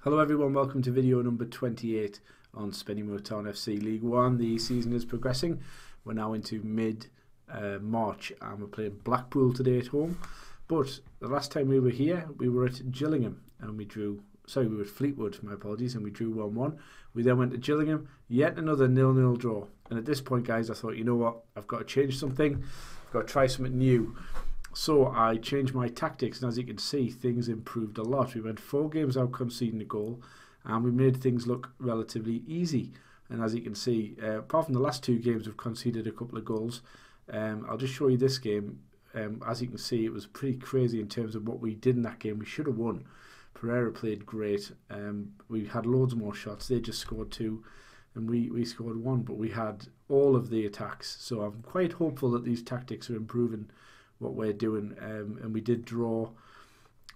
Hello everyone, welcome to video number 28 on Spennymoor Town FC League 1. The season is progressing. We're now into mid-March and we're playing Blackpool today at home. But the last time we were here, we were at Gillingham and we were at Fleetwood, my apologies, and we drew 1-1. We then went to Gillingham, yet another 0-0 draw. And at this point, guys, I thought, you know what, I've got to change something. I've got to try something new. So I changed my tactics, and as you can see, things improved a lot. We went 4 games out conceding a goal, and we made things look relatively easy. And as you can see, apart from the last 2 games, we've conceded a couple of goals. I'll just show you this game. As you can see, it was pretty crazy in terms of what we did in that game. We should have won. Pereira played great. We had loads more shots. They just scored 2, and we scored 1, but we had all of the attacks. So I'm quite hopeful that these tactics are improving what we're doing, and we did draw.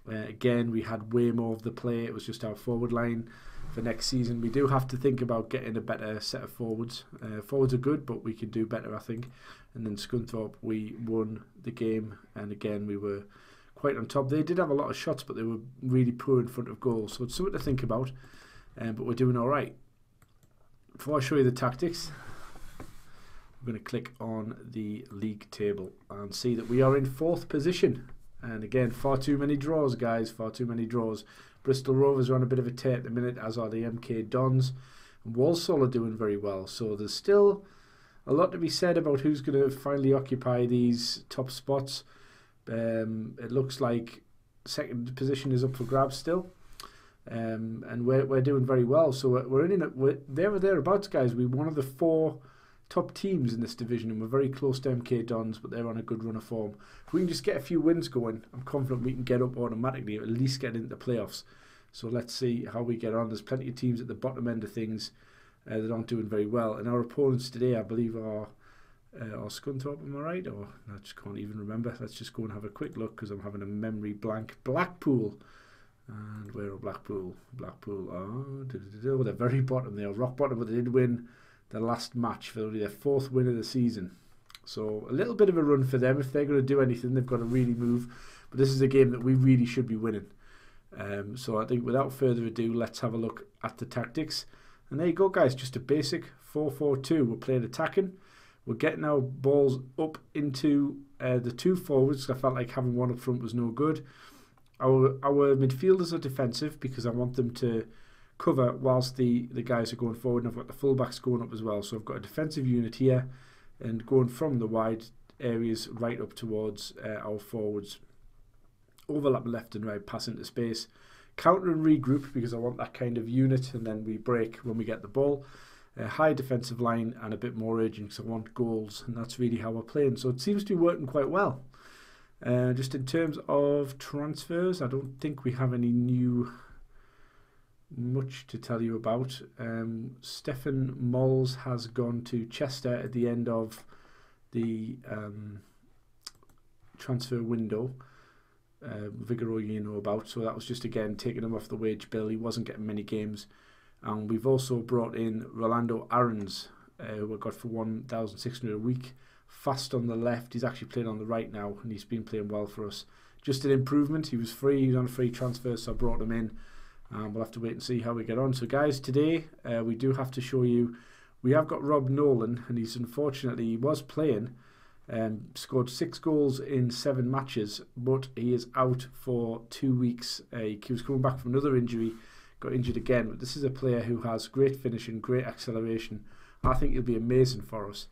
Again, we had way more of the play. It was just our forward line. For next season, we do have to think about getting a better set of forwards. Forwards are good, but we can do better, I think. And then Scunthorpe, we won the game, and again we were quite on top. They did have a lot of shots, but they were really poor in front of goal, so it's something to think about. But we're doing all right. Before I show you the tactics, I'm going to click on the league table and see that we are in 4th position. And again, far too many draws, guys, far too many draws. Bristol Rovers are on a bit of a tear at the minute, as are the MK Dons. And Walsall are doing very well. So there's still a lot to be said about who's going to finally occupy these top spots. It looks like 2nd position is up for grabs still. And we're doing very well. So we're in it. We're there or thereabouts, guys. We're one of the 4 top teams in this division, and we're very close to MK Dons, but they're on a good run of form. If we can just get a few wins going, I'm confident we can get up automatically, or at least get into the playoffs. So let's see how we get on. There's plenty of teams at the bottom end of things that aren't doing very well, and our opponents today, I believe, are Scunthorpe, am I right? Or I just can't even remember. Let's just go and have a quick look because I'm having a memory blank. Blackpool. And where are Blackpool? Blackpool are they're very bottom. They are rock bottom, but they did win the last match for their 4th win of the season. So a little bit of a run for them. If they're going to do anything, they've got to really move. But this is a game that we really should be winning. So I think without further ado, let's have a look at the tactics. And there you go, guys. Just a basic 4-4-2. We're playing attacking. We're getting our balls up into the 2 forwards. I felt like having 1 up front was no good. Our midfielders are defensive because I want them to cover whilst the guys are going forward, and I've got the fullbacks going up as well. So I've got a defensive unit here and going from the wide areas right up towards our forwards. Overlap left and right, pass into space. Counter and regroup because I want that kind of unit, and then we break when we get the ball. High defensive line and a bit more urgent because I want goals, and that's really how we're playing. So it seems to be working quite well. Just in terms of transfers, I don't think we have any much to tell you about. Stefan Mols has gone to Chester at the end of the transfer window. Vigoro you know about, so that was just again taking him off the wage bill. He wasn't getting many games. And we've also brought in Rolando Aarons, who we got for 1,600 a week. Fast on the left. He's actually playing on the right now, and he's been playing well for us. Just an improvement. He was free. He was on a free transfer, so I brought him in. We'll have to wait and see how we get on. So guys, today we do have to show you, we have got Rob Nolan, and he's unfortunately, he was playing, scored 6 goals in 7 matches, but he is out for 2 weeks. He was coming back from another injury, got injured again, but this is a player who has great finishing, great acceleration. I think he'll be amazing for us.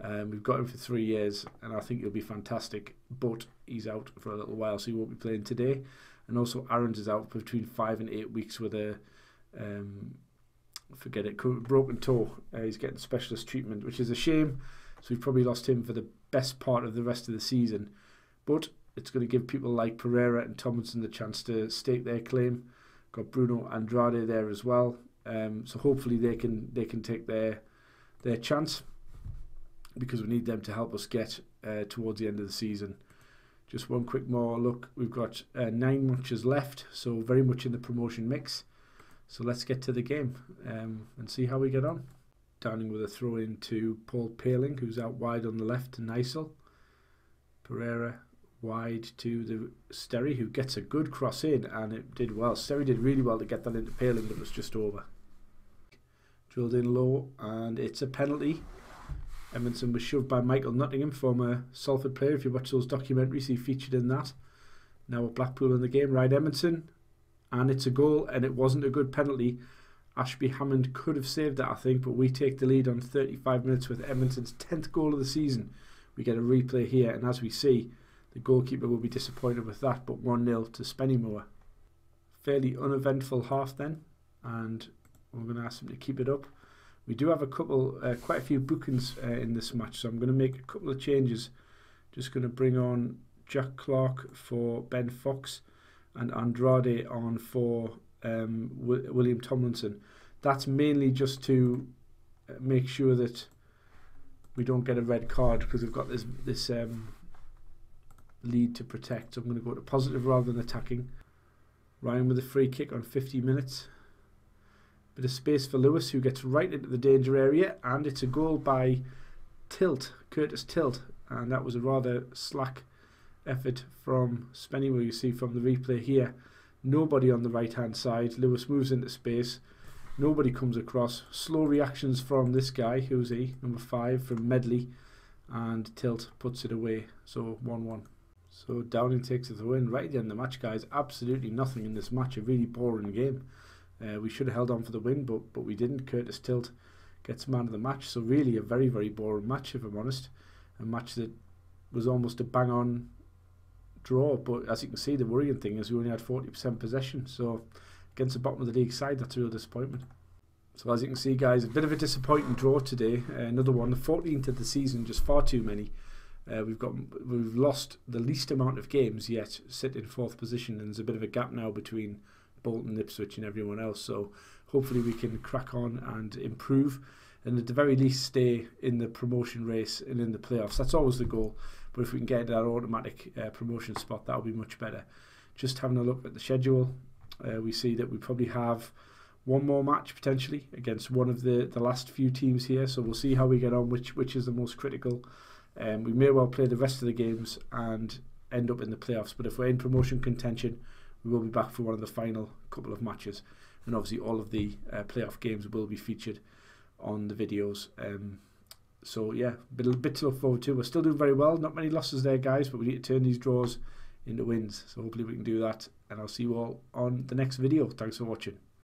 We've got him for 3 years, and I think he'll be fantastic, but he's out for a little while, so he won't be playing today. And also Aarons is out for between 5 and 8 weeks with a broken toe. He's getting specialist treatment, which is a shame. So we've probably lost him for the best part of the rest of the season. But it's going to give people like Pereira and Tomlinson the chance to stake their claim. Got Bruno Andrade there as well. So hopefully they can take their chance, because we need them to help us get towards the end of the season. Just one quick more look. We've got 9 matches left, so very much in the promotion mix. So let's get to the game and see how we get on. Downing with a throw in to Paul Paling, who's out wide on the left to Nysel. Pereira Wide to the Sterry, who gets a good cross in, and it did well. Sterry did really well to get that into paling, but it was just over. Drilled in low, and it's a penalty. Edmondson was shoved by Michael Nottingham, former Salford player. If you watch those documentaries, he featured in that. Now with Blackpool in the game, Ryan Edmondson, and it's a goal, and it wasn't a good penalty. Ashby Hammond could have saved that, I think, but we take the lead on 35 minutes with Edmonton's 10th goal of the season. We get a replay here, and as we see, the goalkeeper will be disappointed with that, but 1-0 to Spennymoor. Fairly uneventful half then, and we're going to ask him to keep it up. We do have a couple, quite a few bookings in this match, so I'm going to make a couple of changes. Just going to bring on Jack Clark for Ben Fox and Andrade on for William Tomlinson. That's mainly just to make sure that we don't get a red card, because we've got this lead to protect. So I'm going to go to positive rather than attacking. Ryan with a free kick on 50 minutes. Bit of space for Lewis, who gets right into the danger area, and it's a goal by Curtis Tilt, and that was a rather slack effort from Spennymoor. You see from the replay here, nobody on the right hand side. Lewis moves into space, nobody comes across. Slow reactions from this guy, who's he, number 5 from Medley, and Tilt puts it away. So 1-1. So Downing takes the win right at the end of the match, guys. Absolutely nothing in this match, a really boring game. We should have held on for the win, but we didn't. Curtis Tilt gets man of the match. So really a very, very boring match, if I'm honest. A match that was almost a bang-on draw, but as you can see, the worrying thing is we only had 40% possession. So against the bottom of the league side, that's a real disappointment. So as you can see, guys, a bit of a disappointing draw today. Another one, the 14th of the season, just far too many. We've lost the least amount of games yet, sit in 4th position, and there's a bit of a gap now between Bolton, Ipswich and everyone else. So hopefully we can crack on and improve, and at the very least stay in the promotion race and in the playoffs. That's always the goal, but if we can get that automatic promotion spot, that would be much better. Just having a look at the schedule, we see that we probably have one more match potentially against one of the last few teams here, so we'll see how we get on, which is the most critical. We may well play the rest of the games and end up in the playoffs, but if we're in promotion contention, we will be back for one of the final couple of matches, and obviously all of the playoff games will be featured on the videos. So yeah, a bit to look forward to. We're still doing very well, not many losses there, guys, but we need to turn these draws into wins, so hopefully we can do that, and I'll see you all on the next video. Thanks for watching.